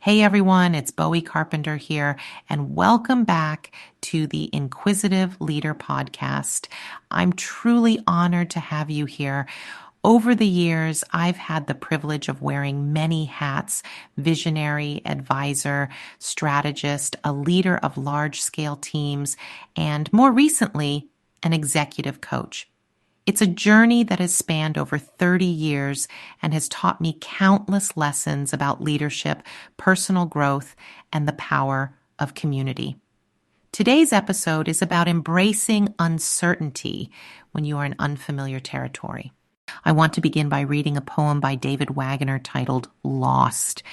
Hey everyone, it's Bowie Carpenter here, and welcome back to the Inquisitive Leader Podcast. I'm truly honored to have you here. Over the years, I've had the privilege of wearing many hats: visionary, advisor, strategist, a leader of large-scale teams, and more recently, an executive coach. It's a journey that has spanned over 30 years and has taught me countless lessons about leadership, personal growth, and the power of community. Today's episode is about embracing uncertainty when you are in unfamiliar territory. I want to begin by reading a poem by David Wagoner titled Lost.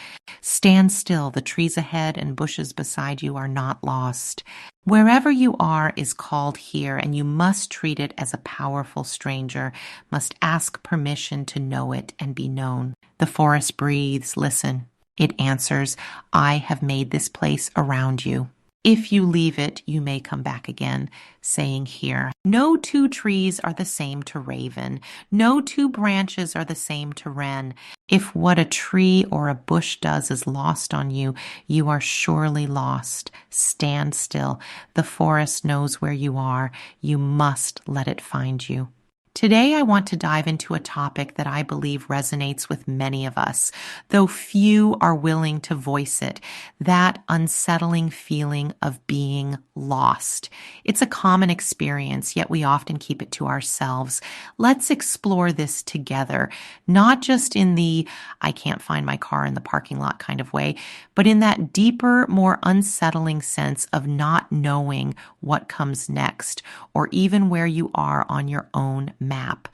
Stand still, the trees ahead and bushes beside you are not lost. Wherever you are is called here, and you must treat it as a powerful stranger, must ask permission to know it and be known. The forest breathes, listen. It answers, I have made this place around you. If you leave it, you may come back again, saying here, no two trees are the same to raven, no two branches are the same to wren. If what a tree or a bush does is lost on you, you are surely lost. Stand still. The forest knows where you are. You must let it find you. Today, I want to dive into a topic that I believe resonates with many of us, though few are willing to voice it, that unsettling feeling of being lost. It's a common experience, yet we often keep it to ourselves. Let's explore this together, not just in the I can't find my car in the parking lot kind of way, but in that deeper, more unsettling sense of not knowing what comes next, or even where you are on your own map.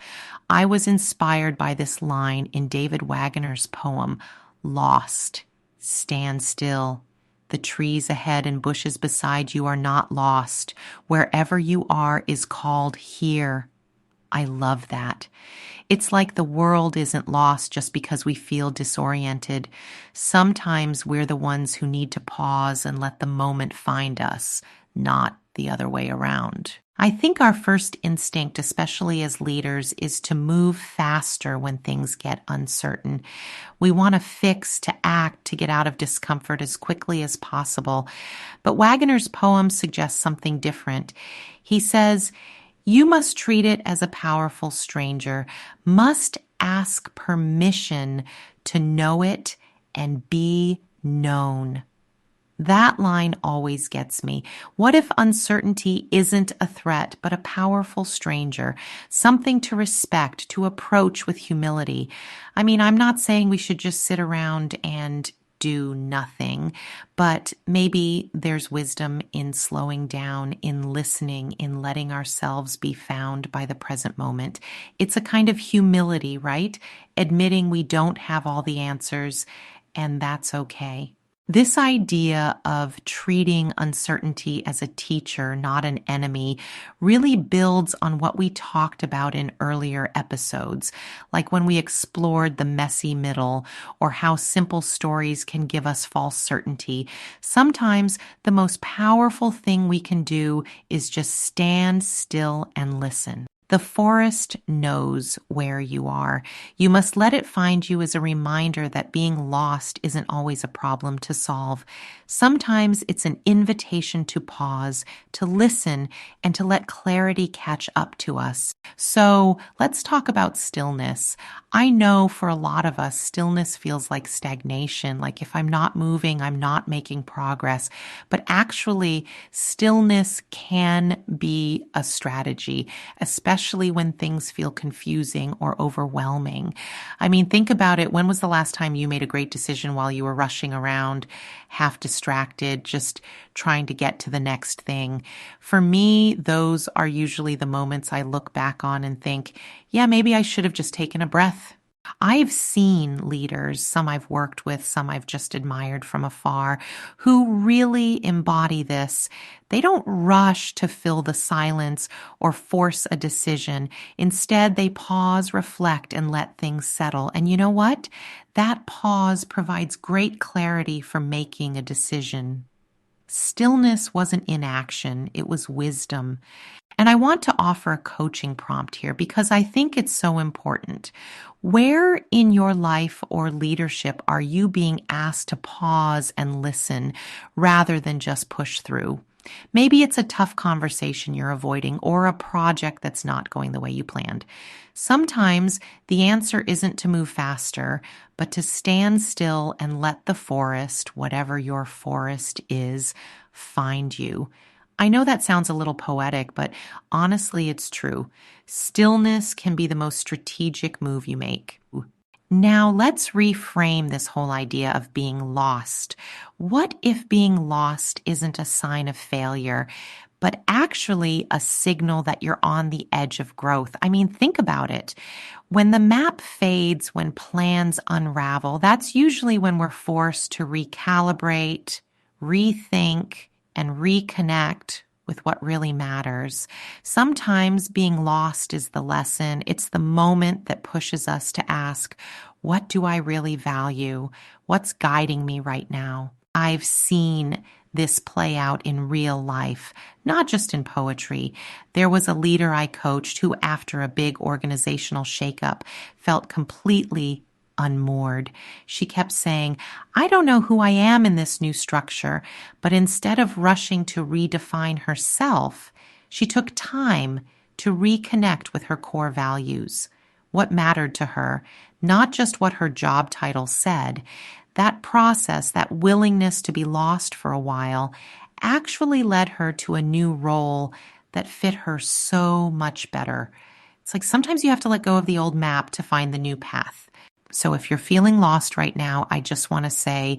I was inspired by this line in David Wagoner's poem, Lost. Stand still. The trees ahead and bushes beside you are not lost. Wherever you are is called here. I love that. It's like the world isn't lost just because we feel disoriented. Sometimes we're the ones who need to pause and let the moment find us, not the other way around. I think our first instinct, especially as leaders, is to move faster when things get uncertain. We want to fix, to act, to get out of discomfort as quickly as possible. But Wagoner's poem suggests something different. He says, you must treat it as a powerful stranger, must ask permission to know it and be known. That line always gets me. What if uncertainty isn't a threat, but a powerful stranger, something to respect, to approach with humility? I mean, I'm not saying we should just sit around and do nothing, but maybe there's wisdom in slowing down, in listening, in letting ourselves be found by the present moment. It's a kind of humility, right? Admitting we don't have all the answers, and that's okay. This idea of treating uncertainty as a teacher, not an enemy, really builds on what we talked about in earlier episodes, like when we explored the messy middle or how simple stories can give us false certainty. Sometimes the most powerful thing we can do is just stand still and listen. The forest knows where you are. You must let it find you as a reminder that being lost isn't always a problem to solve. Sometimes it's an invitation to pause, to listen, and to let clarity catch up to us. So let's talk about stillness. I know for a lot of us, stillness feels like stagnation, like if I'm not moving, I'm not making progress. But actually, stillness can be a strategy, especially when things feel confusing or overwhelming. I mean, think about it. When was the last time you made a great decision while you were rushing around, half distracted, just trying to get to the next thing? For me, those are usually the moments I look back on and think, yeah, maybe I should have just taken a breath. I've seen leaders, some I've worked with, some I've just admired from afar, who really embody this. They don't rush to fill the silence or force a decision. Instead, they pause, reflect, and let things settle. And you know what? That pause provides great clarity for making a decision. Stillness wasn't inaction, it was wisdom. And I want to offer a coaching prompt here because I think it's so important. Where in your life or leadership are you being asked to pause and listen rather than just push through? Maybe it's a tough conversation you're avoiding or a project that's not going the way you planned. Sometimes the answer isn't to move faster, but to stand still and let the forest, whatever your forest is, find you. I know that sounds a little poetic, but honestly, it's true. Stillness can be the most strategic move you make. Now, let's reframe this whole idea of being lost. What if being lost isn't a sign of failure, but actually a signal that you're on the edge of growth? I mean, think about it. When the map fades, when plans unravel, that's usually when we're forced to recalibrate, rethink, and reconnect with what really matters. Sometimes being lost is the lesson. It's the moment that pushes us to ask, what do I really value? What's guiding me right now? I've seen this play out in real life, not just in poetry. There was a leader I coached who, after a big organizational shakeup, felt completely unmoored. She kept saying, I don't know who I am in this new structure, but instead of rushing to redefine herself, she took time to reconnect with her core values, what mattered to her, not just what her job title said. That process, that willingness to be lost for a while, actually led her to a new role that fit her so much better. It's like sometimes you have to let go of the old map to find the new path. So if you're feeling lost right now, I just want to say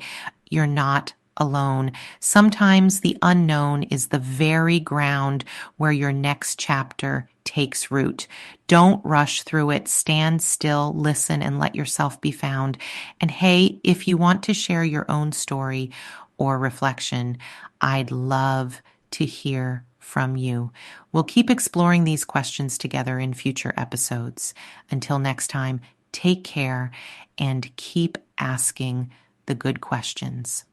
you're not alone. Sometimes the unknown is the very ground where your next chapter takes root. Don't rush through it. Stand still, listen, and let yourself be found. And hey, if you want to share your own story or reflection, I'd love to hear from you. We'll keep exploring these questions together in future episodes. Until next time, take care and keep asking the good questions.